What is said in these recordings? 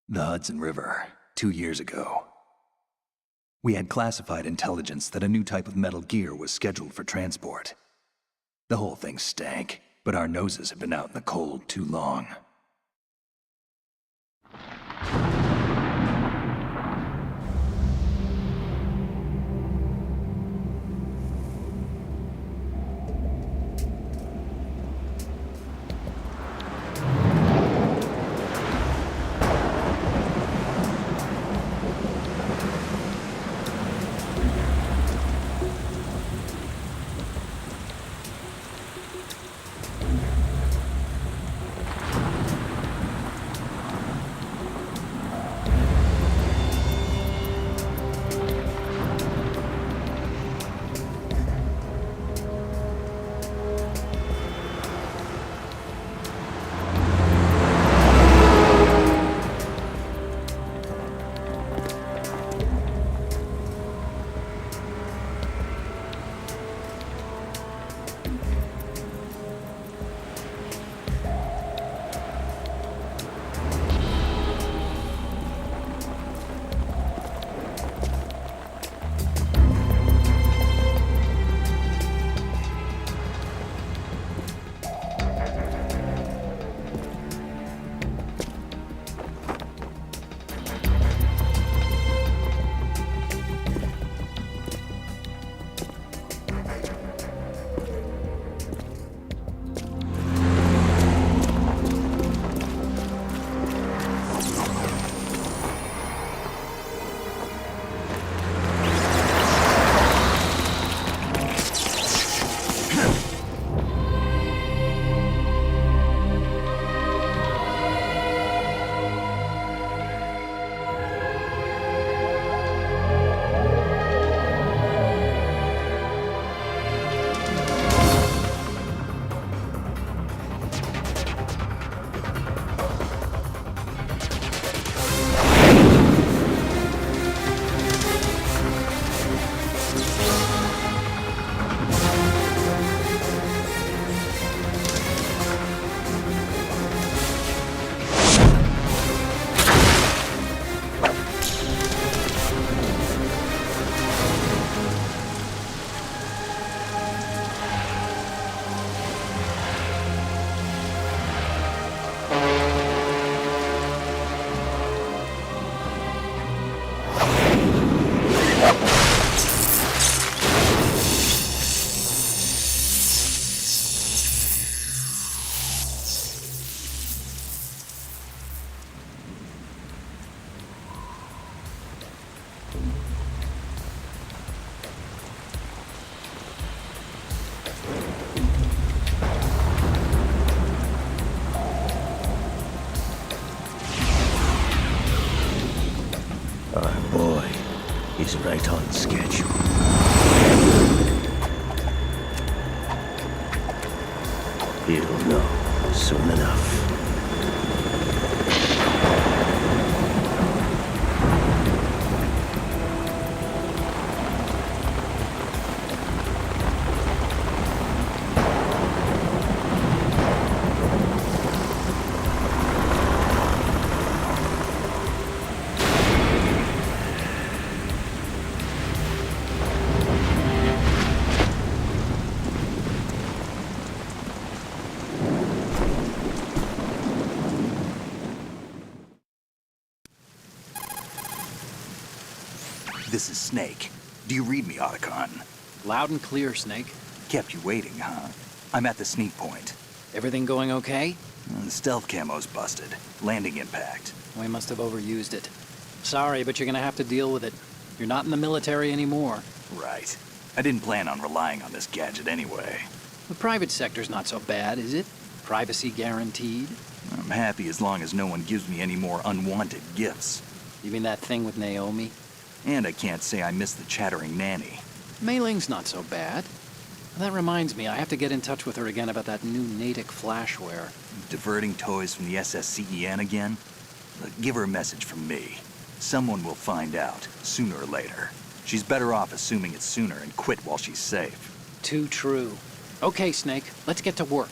The Hudson River, 2 years ago. We had classified intelligence that a new type of metal gear was scheduled for transport. The whole thing stank, but our noses had been out in the cold too long. He's right on schedule. He'll know soon enough. This is Snake. Do you read me, Otacon? Loud and clear, Snake. Kept you waiting, huh? I'm at the sneak point. Everything going okay? The stealth camo's busted. Landing impact. We must have overused it. Sorry, but you're gonna have to deal with it. You're not in the military anymore. Right. I didn't plan on relying on this gadget anyway. The private sector's not so bad, is it? Privacy guaranteed? I'm happy as long as no one gives me any more unwanted gifts. You mean that thing with Naomi? And I can't say I miss the chattering nanny. Mei Ling's not so bad. That reminds me, I have to get in touch with her again about that new Natick flashware. Diverting toys from the SSCEN again? Give her a message from me. Someone will find out, sooner or later. She's better off assuming it's sooner and quit while she's safe. Too true. Okay, Snake, let's get to work.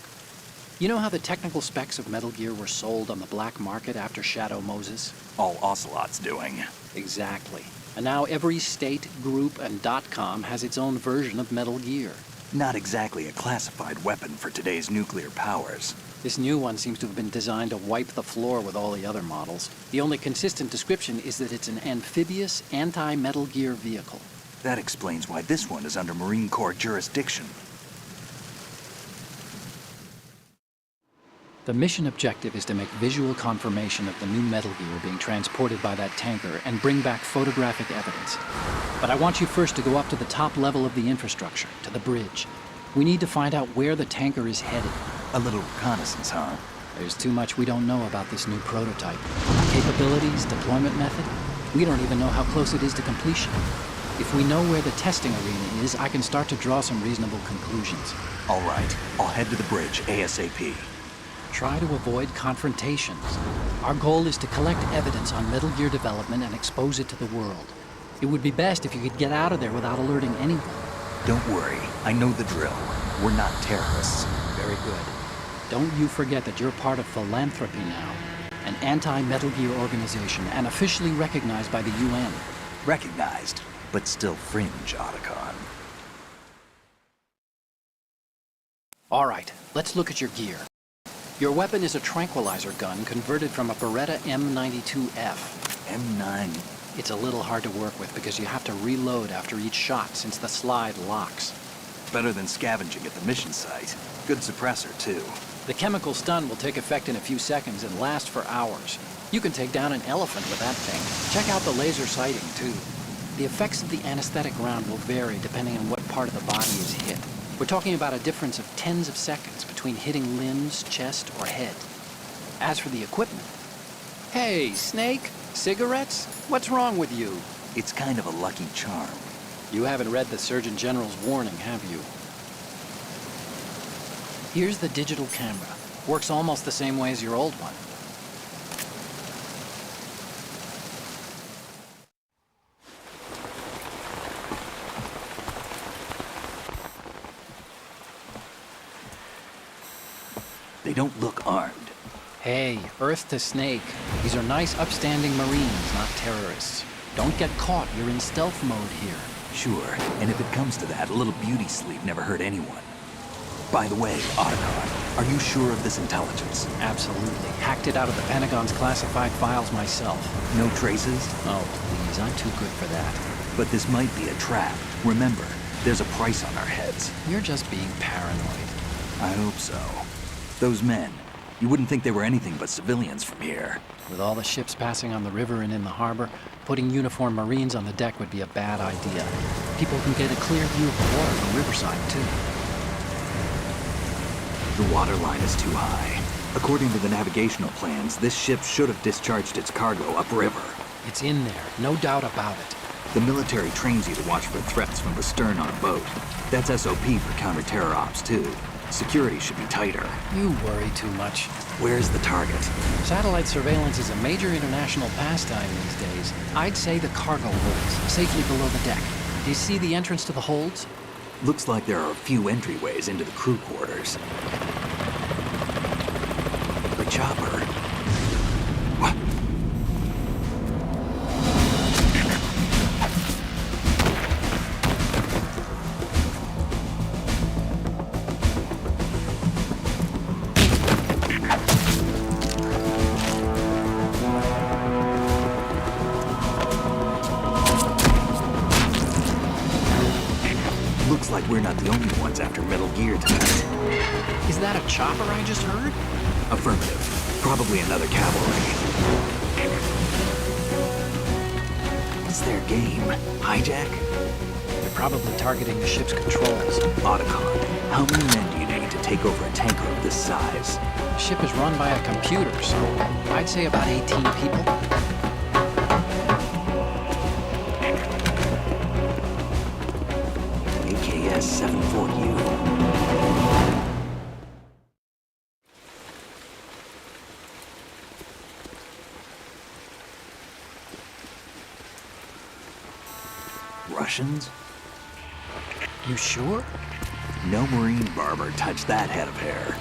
You know how the technical specs of Metal Gear were sold on the black market after Shadow Moses? All Ocelot's doing. Exactly. And now every state, group, and .com has its own version of Metal Gear. Not exactly a classified weapon for today's nuclear powers. This new one seems to have been designed to wipe the floor with all the other models. The only consistent description is that it's an amphibious, anti-Metal Gear vehicle. That explains why this one is under Marine Corps jurisdiction. The mission objective is to make visual confirmation of the new Metal Gear being transported by that tanker and bring back photographic evidence. But I want you first to go up to the top level of the infrastructure, to the bridge. We need to find out where the tanker is headed. A little reconnaissance, huh? There's too much we don't know about this new prototype. Capabilities, deployment method. We don't even know how close it is to completion. If we know where the testing arena is, I can start to draw some reasonable conclusions. All right, I'll head to the bridge ASAP. Try to avoid confrontations. Our goal is to collect evidence on Metal Gear development and expose it to the world. It would be best if you could get out of there without alerting anyone. Don't worry, I know the drill. We're not terrorists. Very good. Don't you forget that you're part of Philanthropy now, an anti-Metal Gear organization and officially recognized by the UN. Recognized, but still fringe, Otacon. All right, let's look at your gear. Your weapon is a tranquilizer gun converted from a Beretta M92F. M9. It's a little hard to work with because you have to reload after each shot since the slide locks. Better than scavenging at the mission site. Good suppressor, too. The chemical stun will take effect in a few seconds and last for hours. You can take down an elephant with that thing. Check out the laser sighting, too. The effects of the anesthetic round will vary depending on what part of the body is hit. We're talking about a difference of tens of seconds between hitting limbs, chest, or head. As for the equipment... Hey, Snake? Cigarettes? What's wrong with you? It's kind of a lucky charm. You haven't read the Surgeon General's warning, have you? Here's the digital camera. Works almost the same way as your old one. They don't look armed. Hey, Earth to Snake. These are nice, upstanding Marines, not terrorists. Don't get caught. You're in stealth mode here. Sure, and if it comes to that, a little beauty sleep never hurt anyone. By the way, Otacon, are you sure of this intelligence? Absolutely. Hacked it out of the Pentagon's classified files myself. No traces? Oh, please, I'm too good for that. But this might be a trap. Remember, there's a price on our heads. You're just being paranoid. I hope so. Those men, you wouldn't think they were anything but civilians from here. With all the ships passing on the river and in the harbor, putting uniformed Marines on the deck would be a bad idea. People can get a clear view of the water from Riverside, too. The water line is too high. According to the navigational plans, this ship should have discharged its cargo upriver. It's in there, no doubt about it. The military trains you to watch for threats from the stern on a boat. That's SOP for counter-terror ops, too. Security should be tighter. You worry too much. Where's the target? Satellite surveillance is a major international pastime these days. I'd say the cargo holds, safely below the deck. Do you see the entrance to the holds? Looks like there are a few entryways into the crew quarters. The chopper. What? Looks like we're not the only ones after Metal Gear tonight. Is that a chopper I just heard? Affirmative. Probably another cavalry. What's their game? Hijack? They're probably targeting the ship's controls. Otacon, how many men do you need to take over a tanker of this size? The ship is run by a computer, so I'd say about 18 people. AKS 74U. Russians? You sure? No Marine barber touched that head of hair.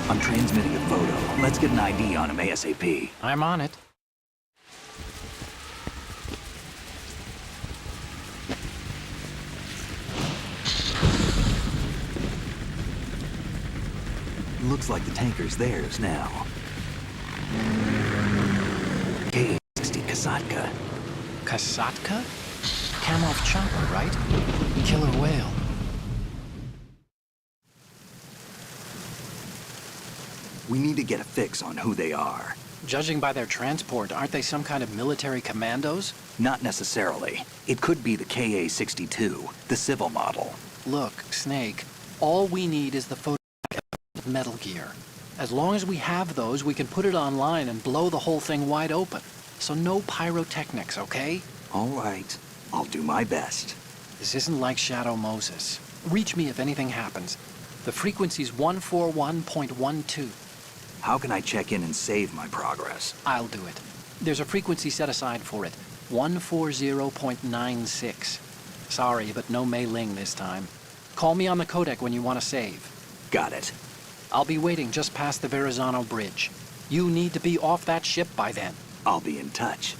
I'm transmitting a photo. Let's get an ID on him ASAP. I'm on it. Looks like the tanker's theirs now. K-60 Kasatka. Kasatka? Kamov chopper, right? Killer whale. We need to get a fix on who they are. Judging by their transport, aren't they some kind of military commandos? Not necessarily. It could be the KA-62, the civil model. Look, Snake, all we need is the photo of Metal Gear. As long as we have those, we can put it online and blow the whole thing wide open. So no pyrotechnics, okay? All right. I'll do my best. This isn't like Shadow Moses. Reach me if anything happens. The frequency's 141.12. How can I check in and save my progress? I'll do it. There's a frequency set aside for it. 140.96. Sorry, but no Mei Ling this time. Call me on the codec when you want to save. Got it. I'll be waiting just past the Verrazano Bridge. You need to be off that ship by then. I'll be in touch.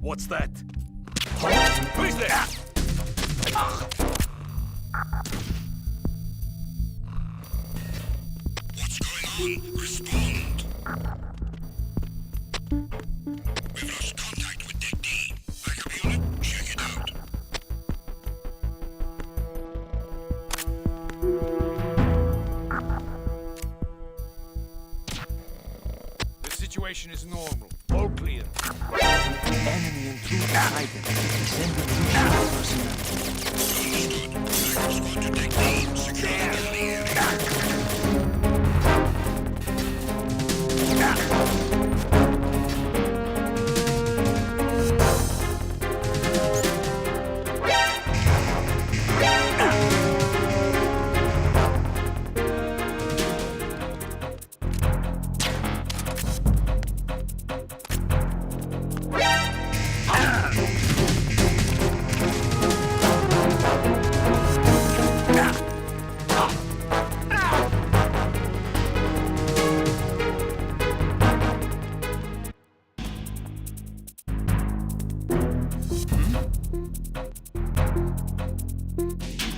What's that? Who is there? What's going on? Respond. We've lost contact with Deck D. Backup unit, check it out. The situation is normal. All clear. Enemy intruder sighted. Descending new personnel. Understood. Backup squad to Deck D. Secure the area.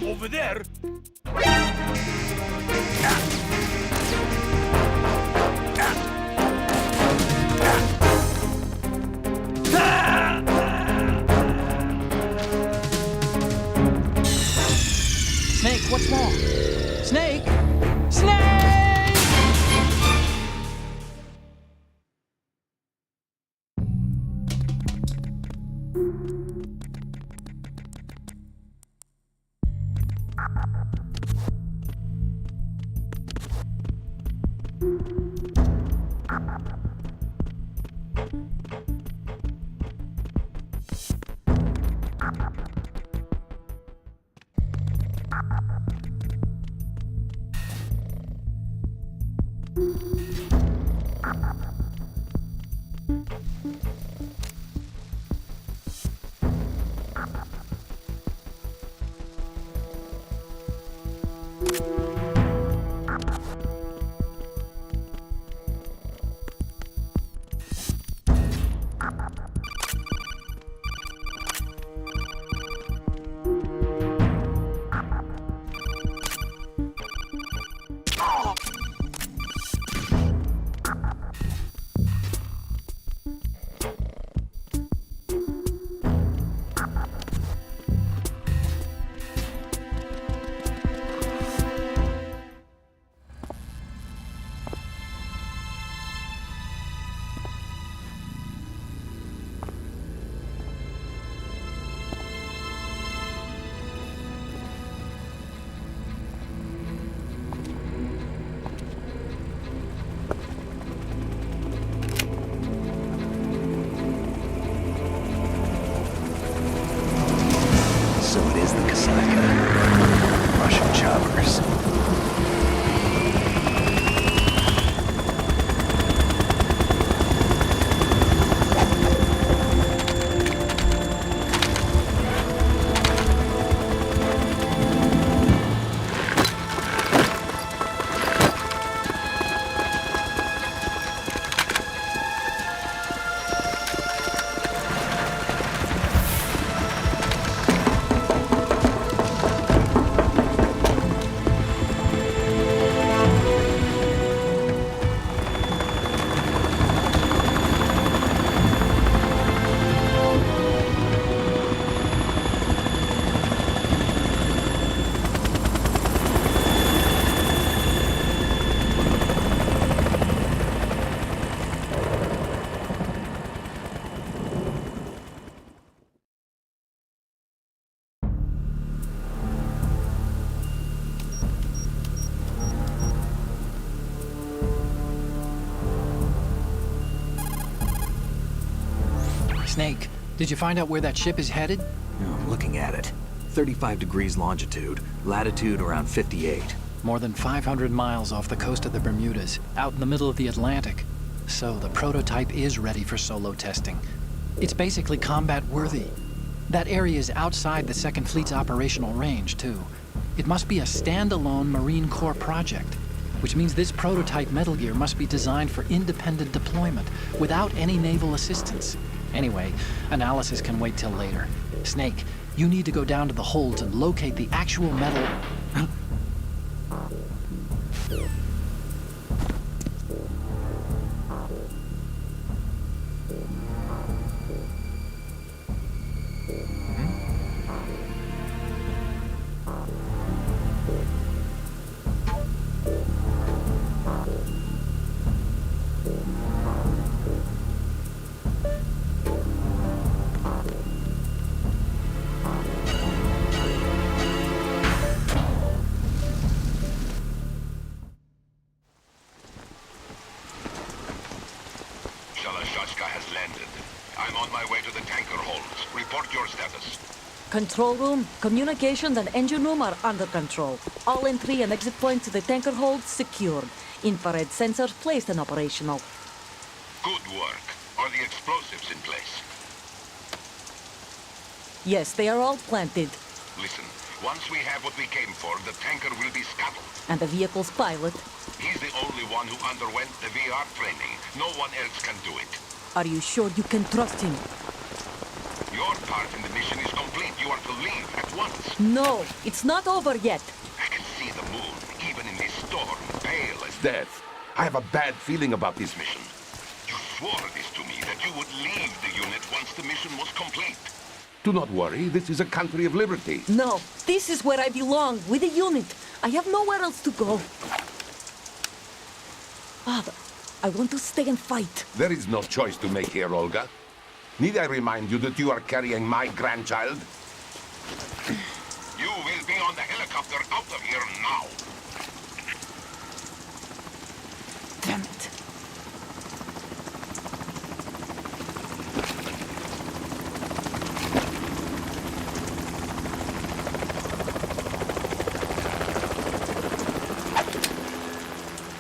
Over there? Snake, what's wrong? Snake! Snake! Snake, did you find out where that ship is headed? Oh, I'm looking at it. 35 degrees longitude, latitude around 58. More than 500 miles off the coast of the Bermudas, out in the middle of the Atlantic. So the prototype is ready for solo testing. It's basically combat-worthy. That area is outside the Second Fleet's operational range, too. It must be a standalone Marine Corps project, which means this prototype Metal Gear must be designed for independent deployment, without any naval assistance. Anyway, analysis can wait till later. Snake, you need to go down to the holds and locate the actual metal... has landed. I'm on my way to the tanker holds. Report your status. Control room, communications and engine room are under control. All entry and exit points to the tanker holds secured. Infrared sensors placed and operational. Good work. Are the explosives in place? Yes, they are all planted. Listen, once we have what we came for, the tanker will be scuttled. And the vehicle's pilot? He's the only one who underwent the VR training. No one else can do it. Are you sure you can trust him? Your part in the mission is complete. You are to leave at once. No, it's not over yet. I can see the moon, even in this storm, pale as death. I have a bad feeling about this mission. You swore this to me, that you would leave the unit once the mission was complete. Do not worry, this is a country of liberty. No, this is where I belong, with the unit. I have nowhere else to go. Father, I want to stay and fight. There is no choice to make here, Olga. Need I remind you that you are carrying my grandchild? You will be on the helicopter out of here now. Damn it.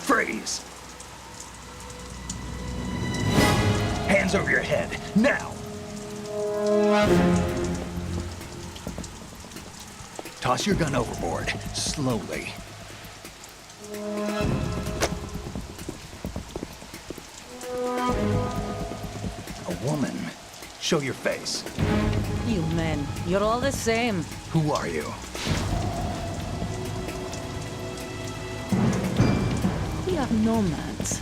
Freeze! Hands over your head, now! Toss your gun overboard, slowly. A woman. Show your face. You men, you're all the same. Who are you? We are nomads,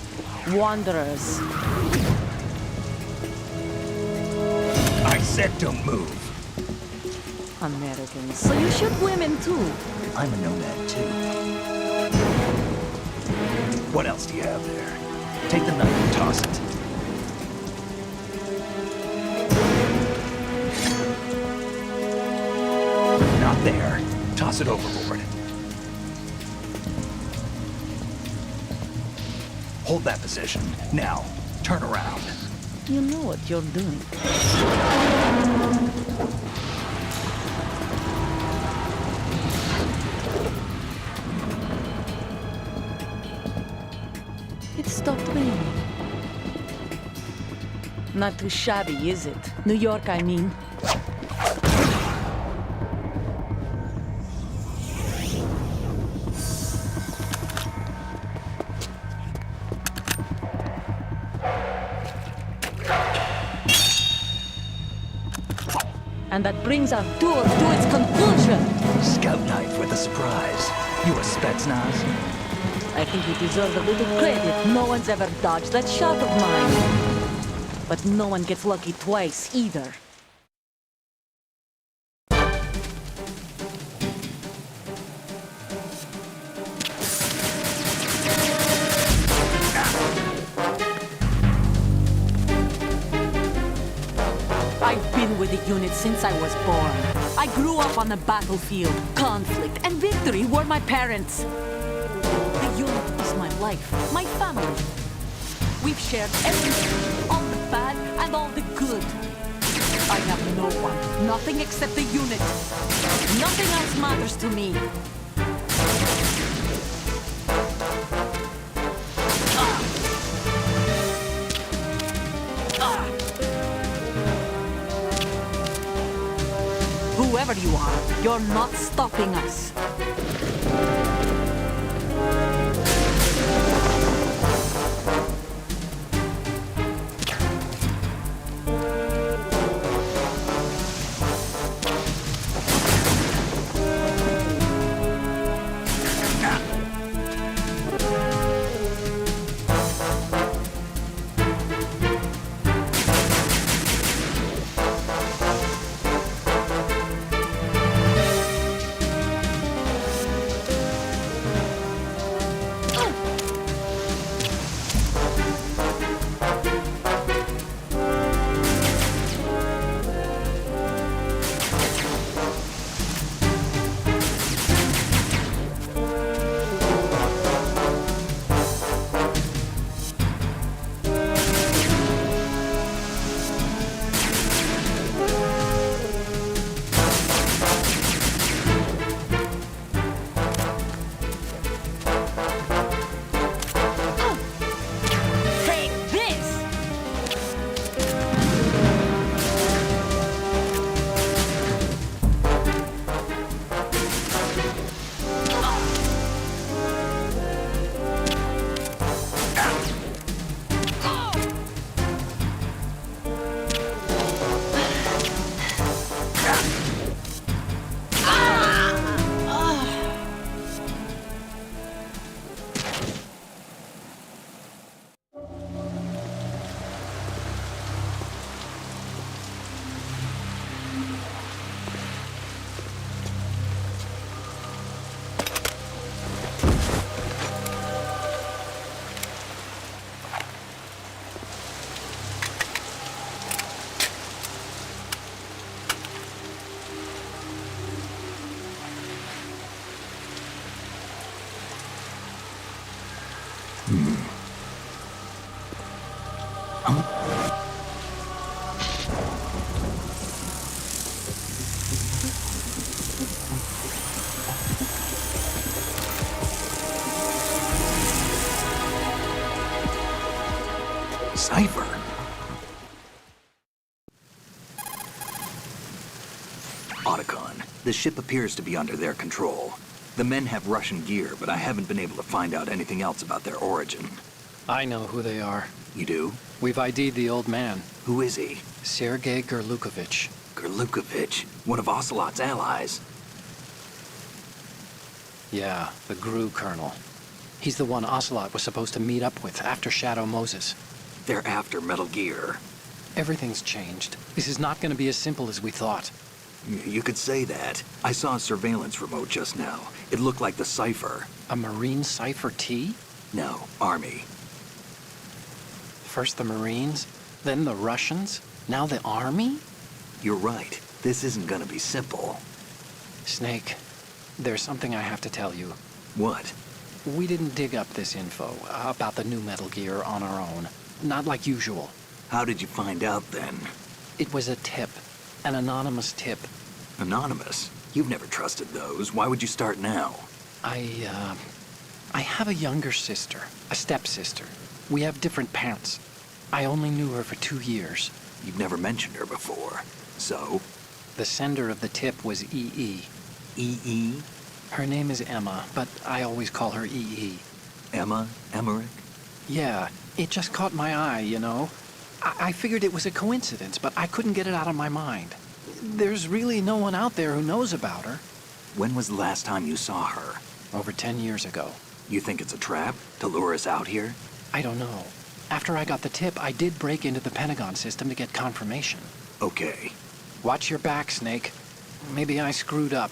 wanderers. I said don't move. Americans. So you shoot women too. I'm a nomad too. What else do you have there? Take the knife and toss it. Not there. Toss it overboard. Hold that position. Now, turn around. You know what you're doing. It stopped raining. Not too shabby, is it? New York, I mean. And that brings our tour to its conclusion. Scout knife with a surprise. You a Spetsnaz? I think you deserve a little credit. No one's ever dodged that shot of mine. But no one gets lucky twice, either. I've been with the unit since I was born. I grew up on the battlefield. Conflict and victory were my parents. The unit is my life, my family. We've shared everything, all the bad and all the good. I have no one. Nothing except the unit. Nothing else matters to me. Whoever you are, you're not stopping us. Cipher? Otacon, the ship appears to be under their control. The men have Russian gear, but I haven't been able to find out anything else about their origin. I know who they are. You do? We've ID'd the old man, Who is he? Sergei Gerlukovich. Gerlukovich, one of Ocelot's allies. Yeah, the GRU colonel. He's the one Ocelot was supposed to meet up with after Shadow Moses. They're after Metal Gear. Everything's changed. This is not going to be as simple as we thought. You could say that. I saw a surveillance remote just now. It looked like the Cipher. A Marine Cipher T? No, Army. First the Marines, then the Russians, now the Army? You're right. This isn't gonna be simple. Snake, there's something I have to tell you. What? We didn't dig up this info about the new Metal Gear on our own. Not like usual. How did you find out then? It was a tip. An anonymous tip. Anonymous? You've never trusted those. Why would you start now? I have a younger sister, a stepsister. We have different parents. I only knew her for 2 years. You've never mentioned her before. So? The sender of the tip was EE. EE? Her name is Emma, but I always call her EE. Emma? Emmerich? Yeah, it just caught my eye, you know. I figured it was a coincidence, but I couldn't get it out of my mind. There's really no one out there who knows about her. When was the last time you saw her? Over 10 years ago. You think it's a trap? To lure us out here? I don't know. After I got the tip, I did break into the Pentagon system to get confirmation. Okay. Watch your back, Snake. Maybe I screwed up.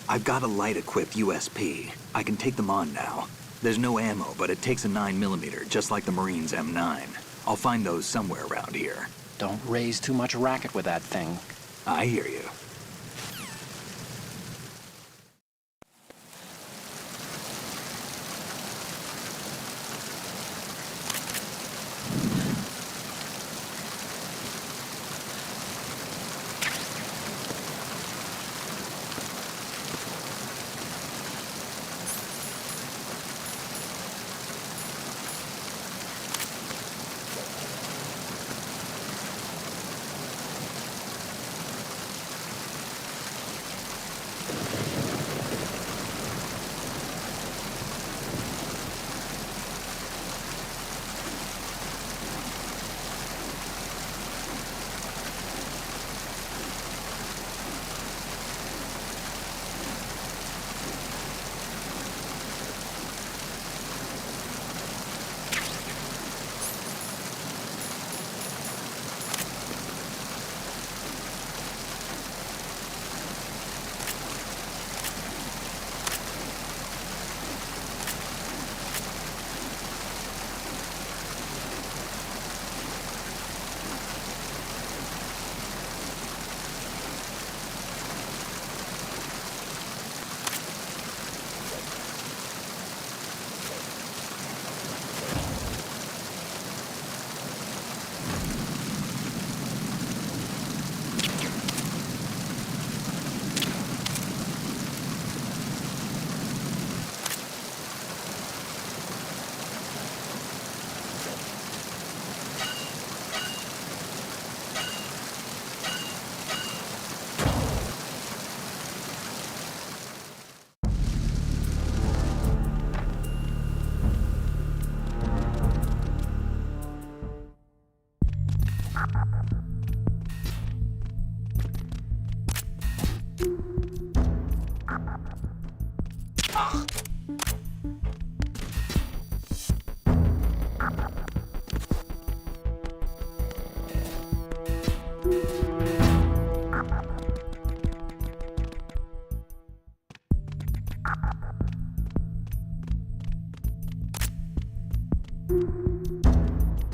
I've got a light-equipped USP. I can take them on now. There's no ammo, but it takes a 9mm, just like the Marines' M9. I'll find those somewhere around here. Don't raise too much racket with that thing. I hear you.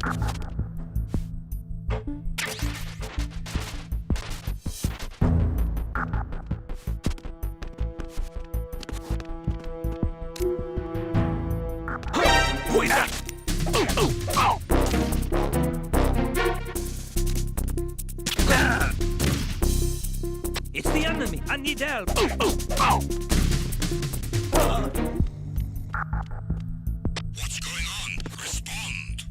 Who is that? It's the enemy. I need help. What's going on? Respond.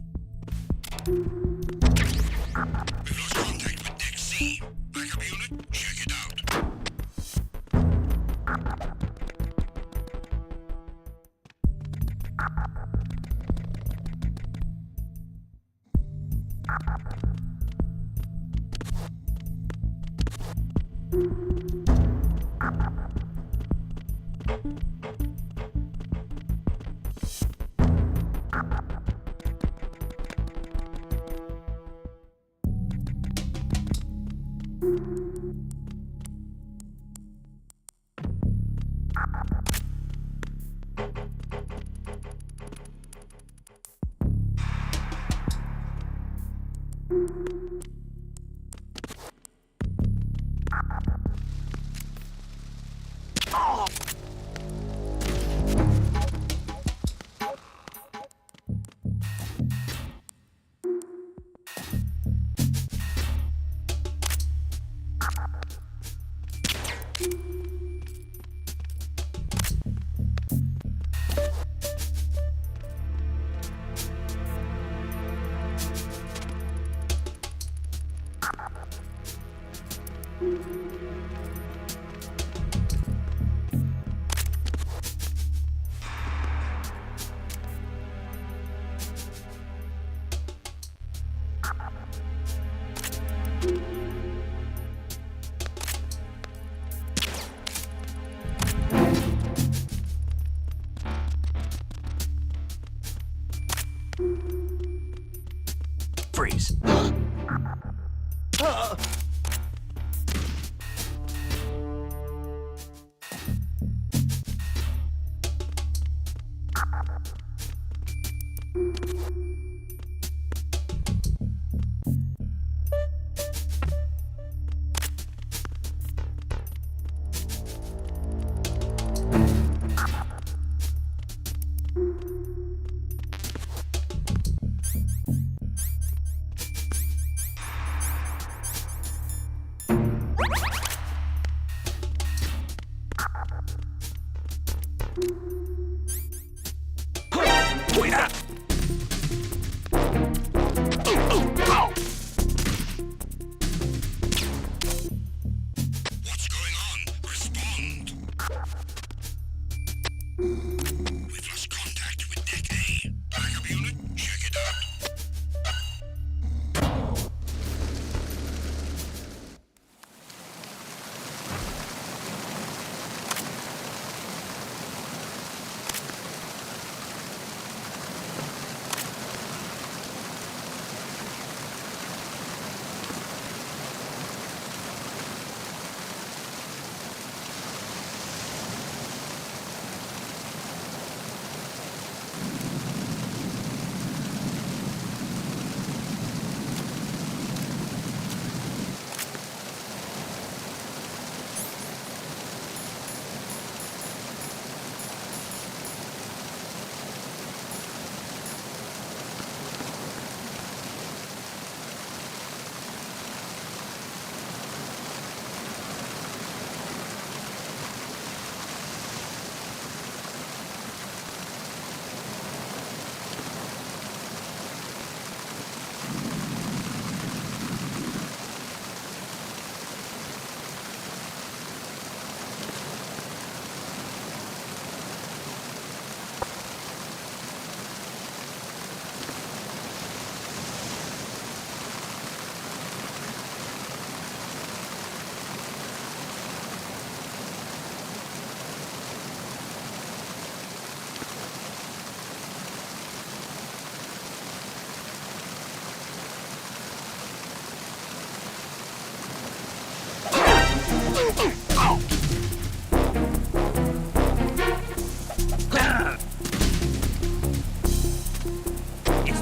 We've lost contact with Deck C. Backup unit, check it out. Freeze.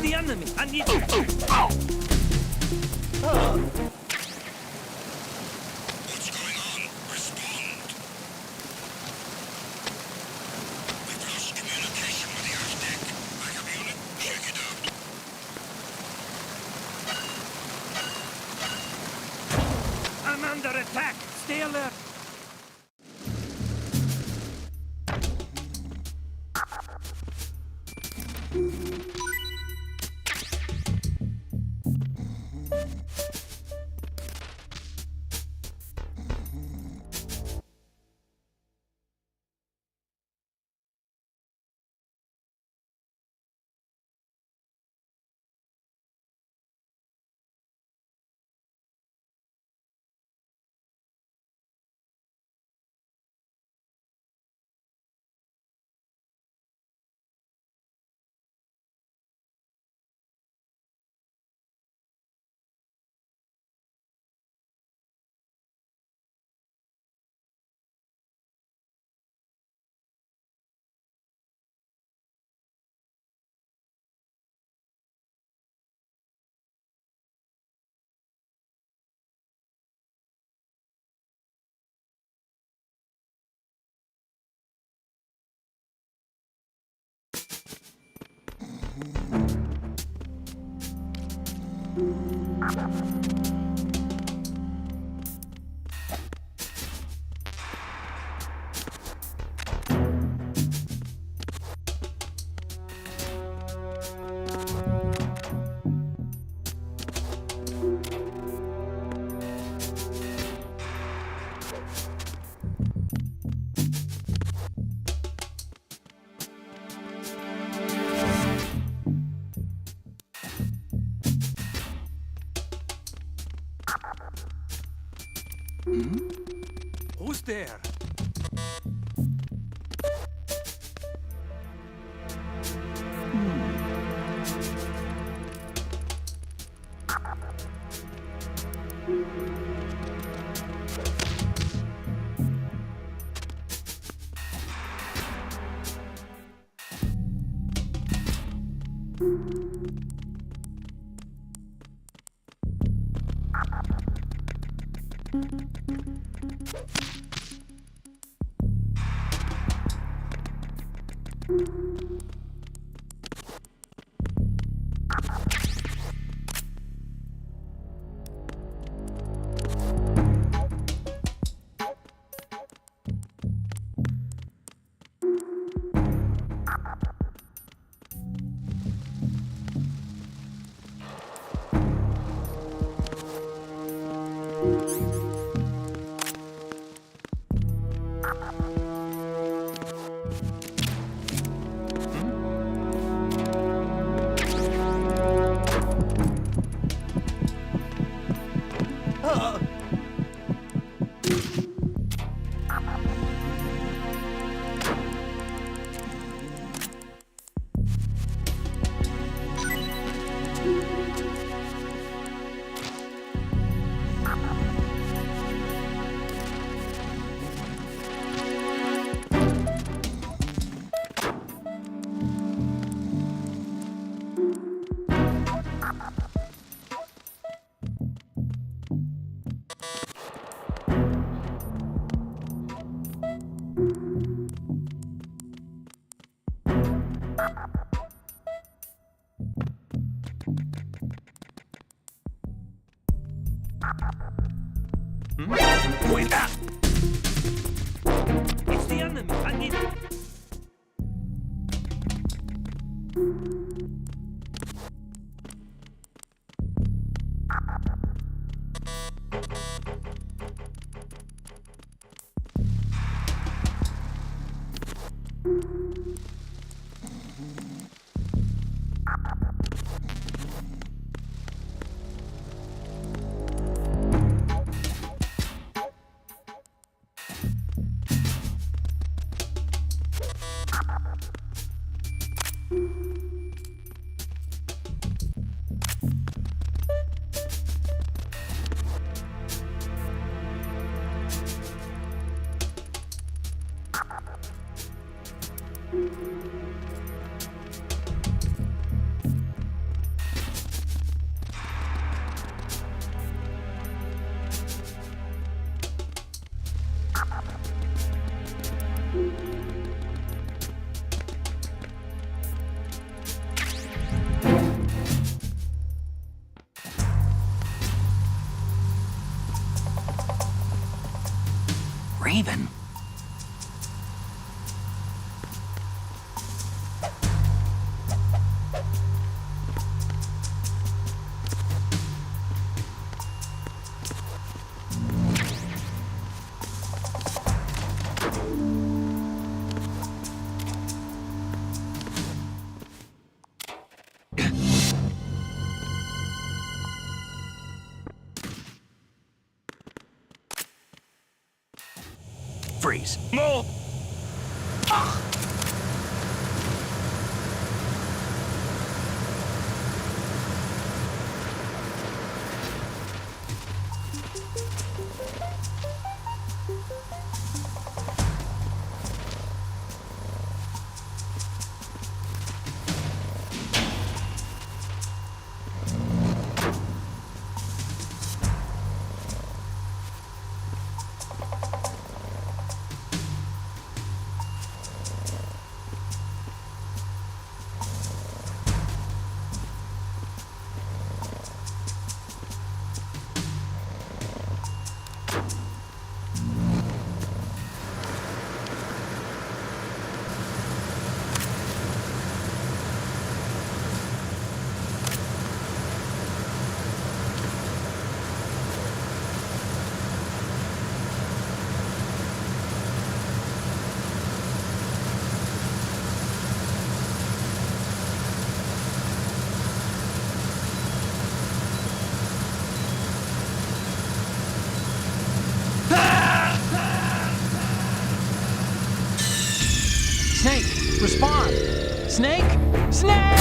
the enemy. I need. What's going on? Respond. We've lost communication with the Earth deck. Backup unit, check it out. I'm under attack. Stay alert. Who's there? Who is that? It's the enemy. I need. Raven. Freeze. Move! Snake, respond! Snake! Snake!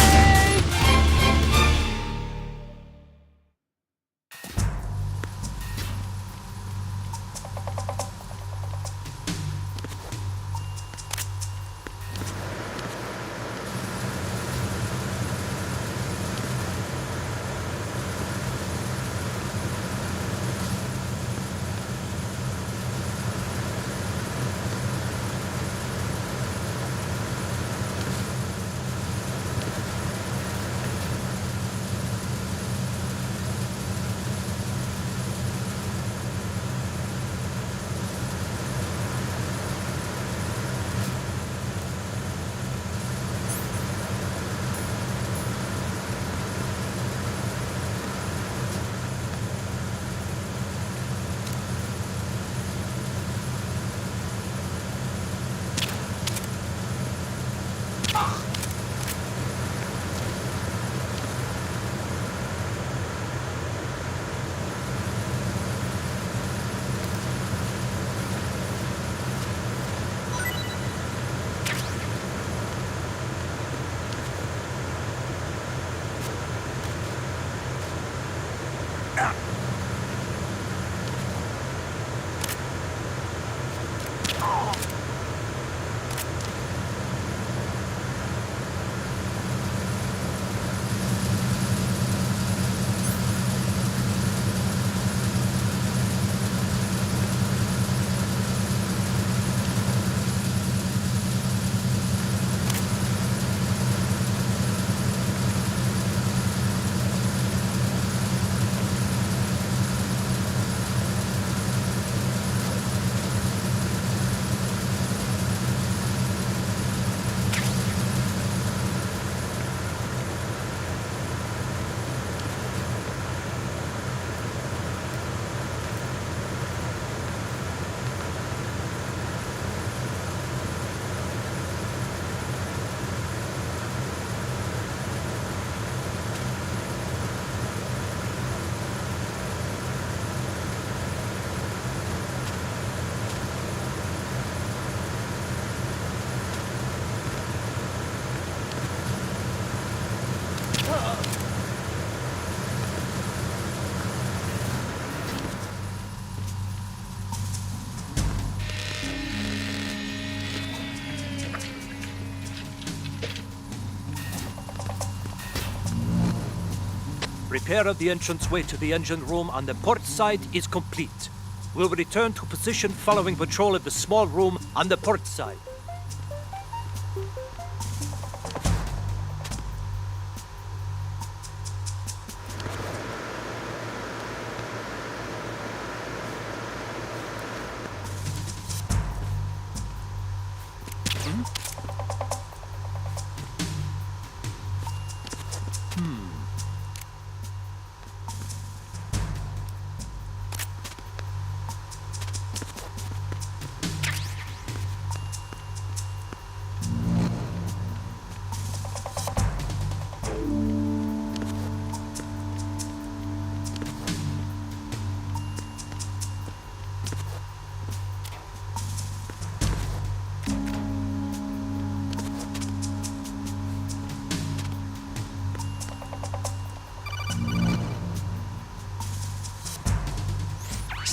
Repair of the entranceway to the engine room on the port side is complete. We'll return to position following patrol of the small room on the port side.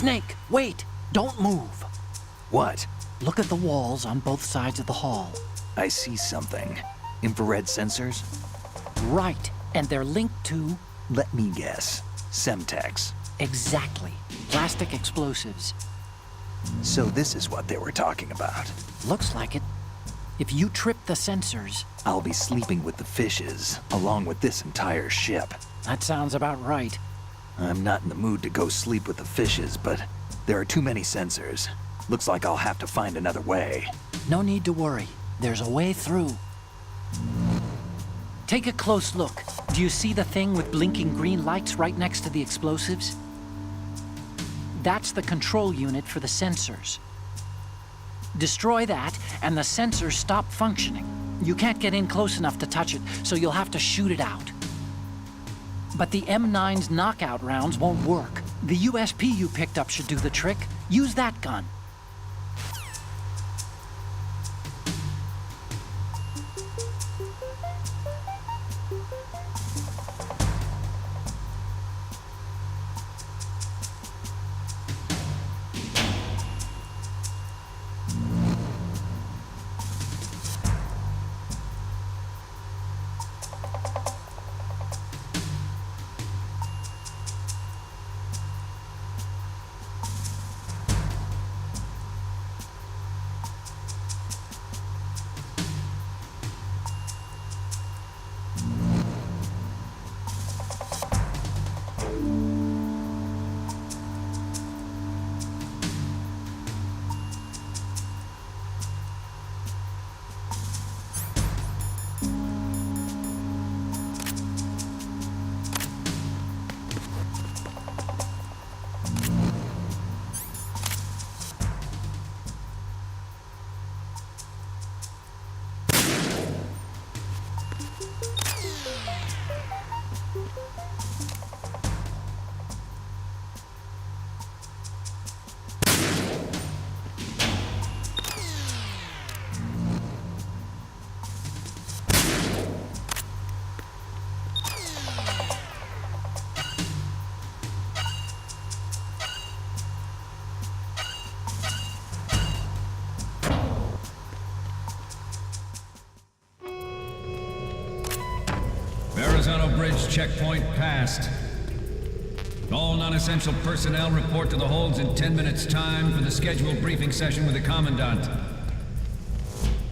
Snake, wait! Don't move! What? Look at the walls on both sides of the hall. I see something. Infrared sensors? Right, and they're linked to... Let me guess. Semtex. Exactly. Plastic explosives. So this is what they were talking about. Looks like it. If you trip the sensors... I'll be sleeping with the fishes, along with this entire ship. That sounds about right. I'm not in the mood to go sleep with the fishes, but there are too many sensors. Looks like I'll have to find another way. No need to worry. There's a way through. Take a close look. Do you see the thing with blinking green lights right next to the explosives? That's the control unit for the sensors. Destroy that, and the sensors stop functioning. You can't get in close enough to touch it, so you'll have to shoot it out. But the M9's knockout rounds won't work. The USP you picked up should do the trick. Use that gun. Verrazano Bridge checkpoint passed. All non-essential personnel report to the holds in 10 minutes' time for the scheduled briefing session with the Commandant.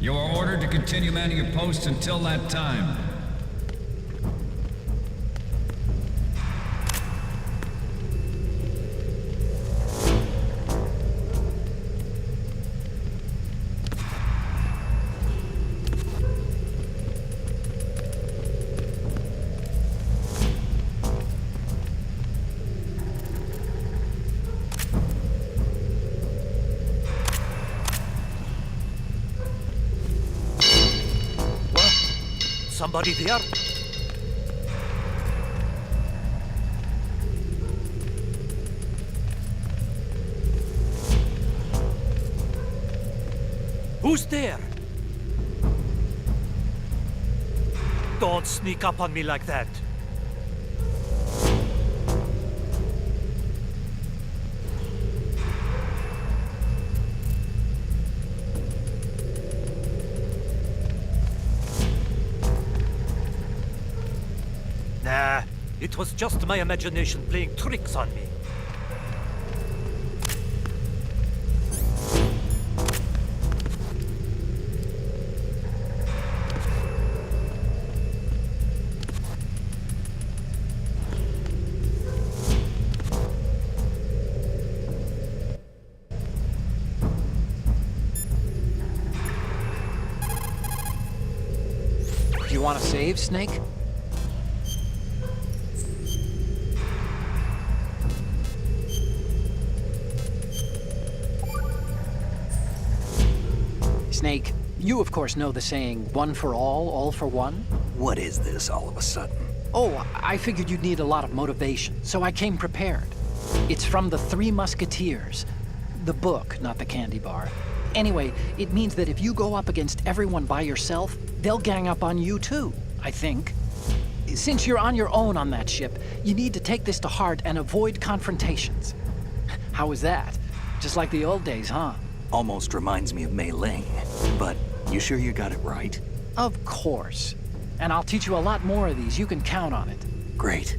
You are ordered to continue manning your posts until that time. Somebody there? Who's there? Don't sneak up on me like that. Nah, it was just my imagination playing tricks on me. Do you want to save, Snake? Snake. You, of course, know the saying, one for all for one? What is this all of a sudden? Oh, I figured you'd need a lot of motivation, so I came prepared. It's from the Three Musketeers. The book, not the candy bar. Anyway, it means that if you go up against everyone by yourself, they'll gang up on you too, I think. Since you're on your own on that ship, you need to take this to heart and avoid confrontations. How was that? Just like the old days, huh? Almost reminds me of Mei Ling. But you sure you got it right? Of course. And I'll teach you a lot more of these. You can count on it. Great.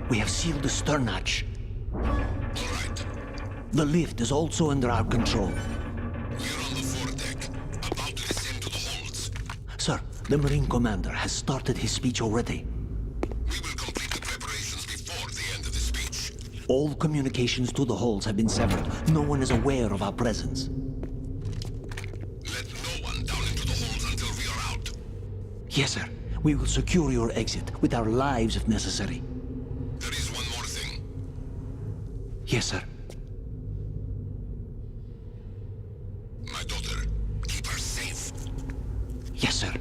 We have sealed the stern hatch. The lift is also under our control. We're on the foredeck, about to descend to the holds. Sir, the Marine Commander has started his speech already. We will complete the preparations before the end of the speech. All communications to the holds have been severed. No one is aware of our presence. Let no one down into the holds until we are out. Yes, sir. We will secure your exit with our lives if necessary. There is one more thing. Yes, sir. My daughter, keep her safe. Yes, sir.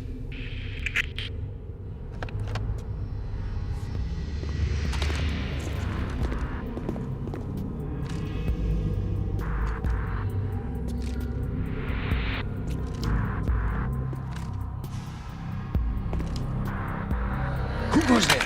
Who goes there?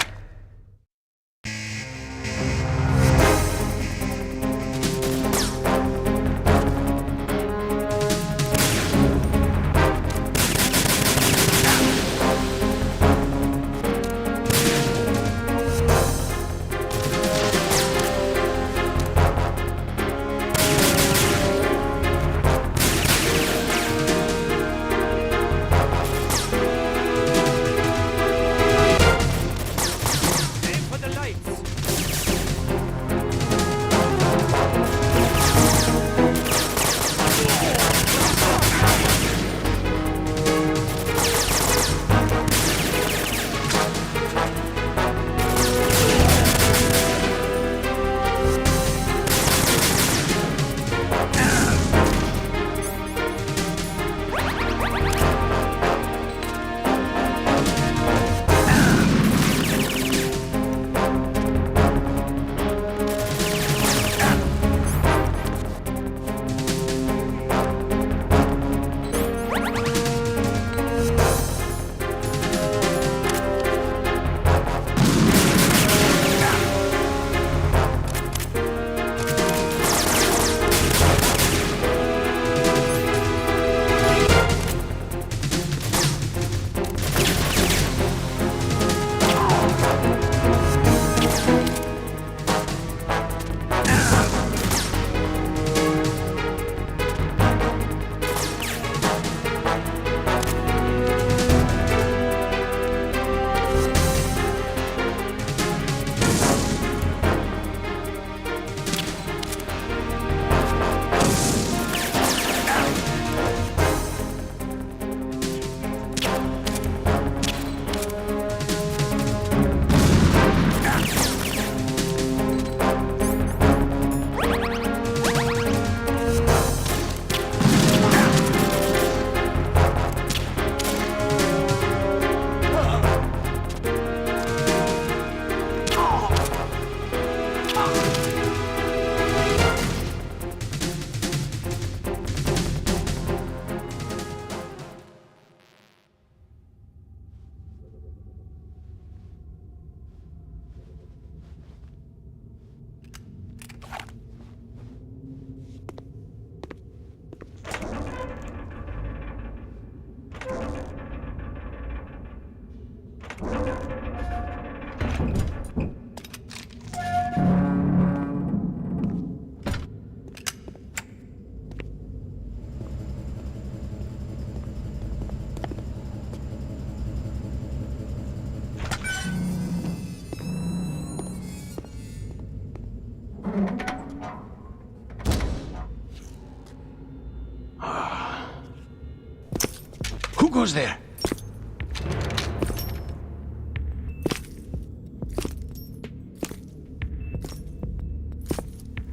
goes there?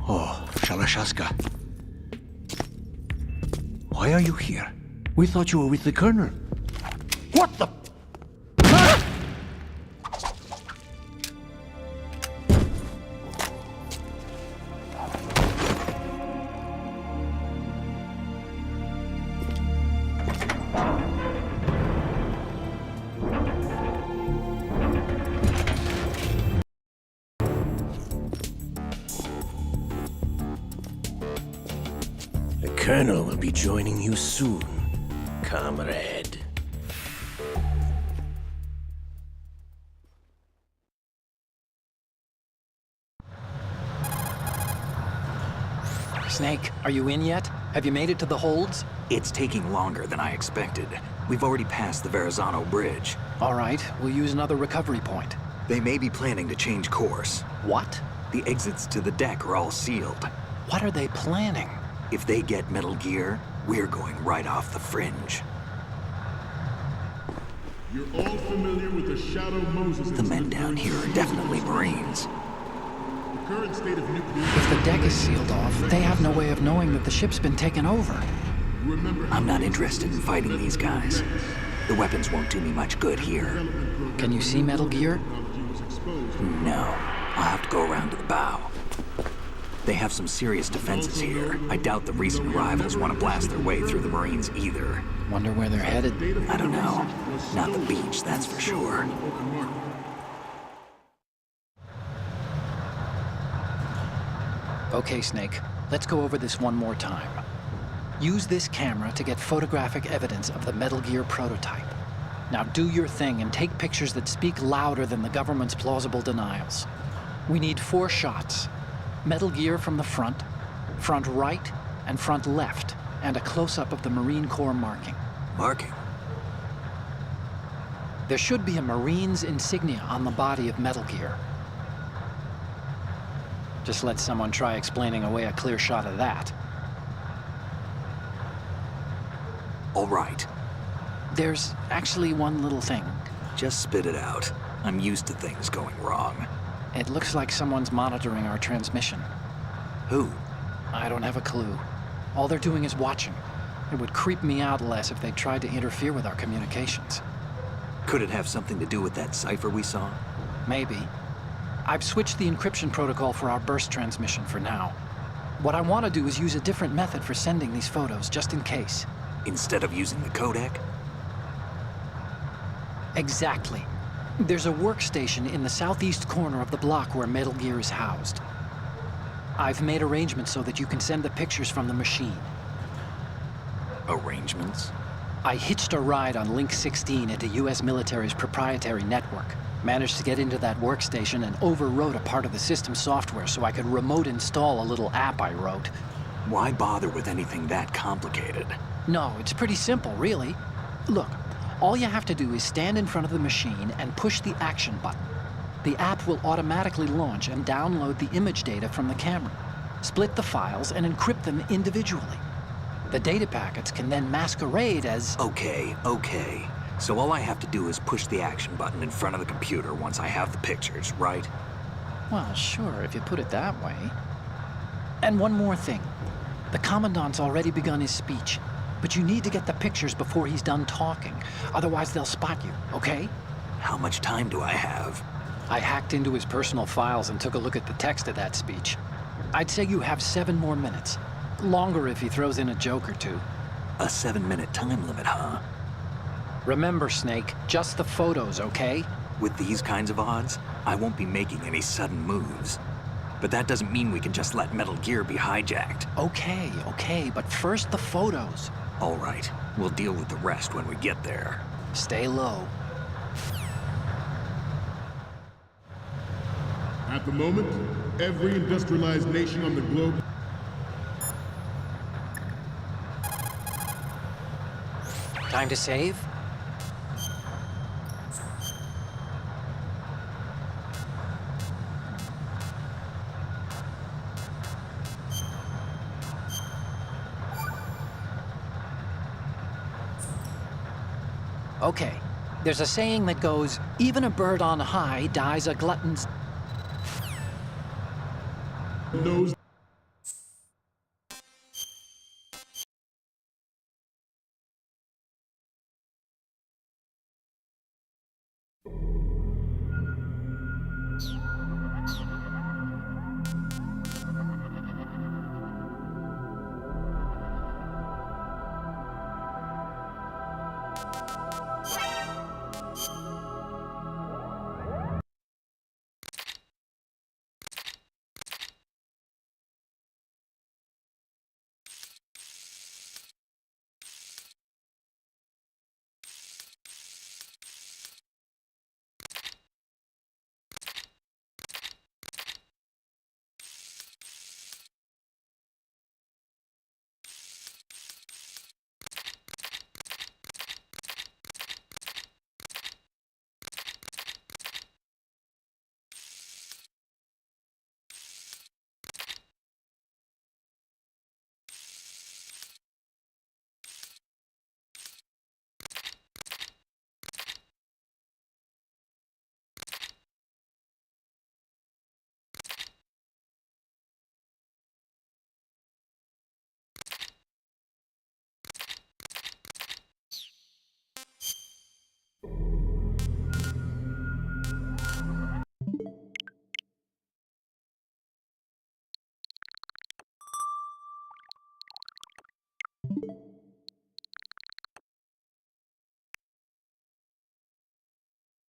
Oh, Shalashaska. Why are you here? We thought you were with the Colonel. What the... The Colonel will be joining you soon, comrade. Snake, are you in yet? Have you made it to the holds? It's taking longer than I expected. We've already passed the Verrazano Bridge. All right, we'll use another recovery point. They may be planning to change course. What? The exits to the deck are all sealed. What are they planning? If they get Metal Gear, we're going right off the fringe. You're all familiar with the Shadow Moses. The men down here are definitely Marines. The current state of nuclear... If the deck is sealed off, they have no way of knowing that the ship's been taken over. I'm not interested in fighting these guys. The weapons won't do me much good here. Can you see Metal Gear? No. I'll have to go around to the bow. They have some serious defenses here. I doubt the recent arrivals want to blast their way through the Marines either. Wonder where they're headed? I don't know. Not the beach, that's for sure. Okay, Snake. Let's go over this one more time. Use this camera to get photographic evidence of the Metal Gear prototype. Now do your thing and take pictures that speak louder than the government's plausible denials. We need 4 shots. Metal Gear from the front right, and front left, and a close-up of the Marine Corps marking. Marking? There should be a Marine's insignia on the body of Metal Gear. Just let someone try explaining away a clear shot of that. All right. There's actually one little thing. Just spit it out. I'm used to things going wrong. It looks like someone's monitoring our transmission. Who? I don't have a clue. All they're doing is watching. It would creep me out less if they tried to interfere with our communications. Could it have something to do with that cipher we saw? Maybe. I've switched the encryption protocol for our burst transmission for now. What I want to do is use a different method for sending these photos, just in case. Instead of using the codec? Exactly. There's a workstation in the southeast corner of the block where Metal Gear is housed. I've made arrangements so that you can send the pictures from the machine. Arrangements? I hitched a ride on Link 16 into U.S. military's proprietary network. Managed to get into that workstation and overwrote a part of the system software so I could remote install a little app I wrote. Why bother with anything that complicated? No, it's pretty simple, really. Look, all you have to do is stand in front of the machine and push the action button. The app will automatically launch and download the image data from the camera, split the files, and encrypt them individually. The data packets can then masquerade as... Okay. So all I have to do is push the action button in front of the computer once I have the pictures, right? Well, sure, if you put it that way. And one more thing. The Commandant's already begun his speech, but you need to get the pictures before he's done talking. Otherwise, they'll spot you, okay? How much time do I have? I hacked into his personal files and took a look at the text of that speech. I'd say you have 7 more minutes. Longer if he throws in a joke or two. A 7-minute time limit, huh? Remember, Snake, just the photos, okay? With these kinds of odds, I won't be making any sudden moves. But that doesn't mean we can just let Metal Gear be hijacked. Okay, but first the photos. All right, we'll deal with the rest when we get there. Stay low. At the moment, every industrialized nation on the globe... Time to save? Okay, there's a saying that goes, even a bird on high dies a glutton's... Knows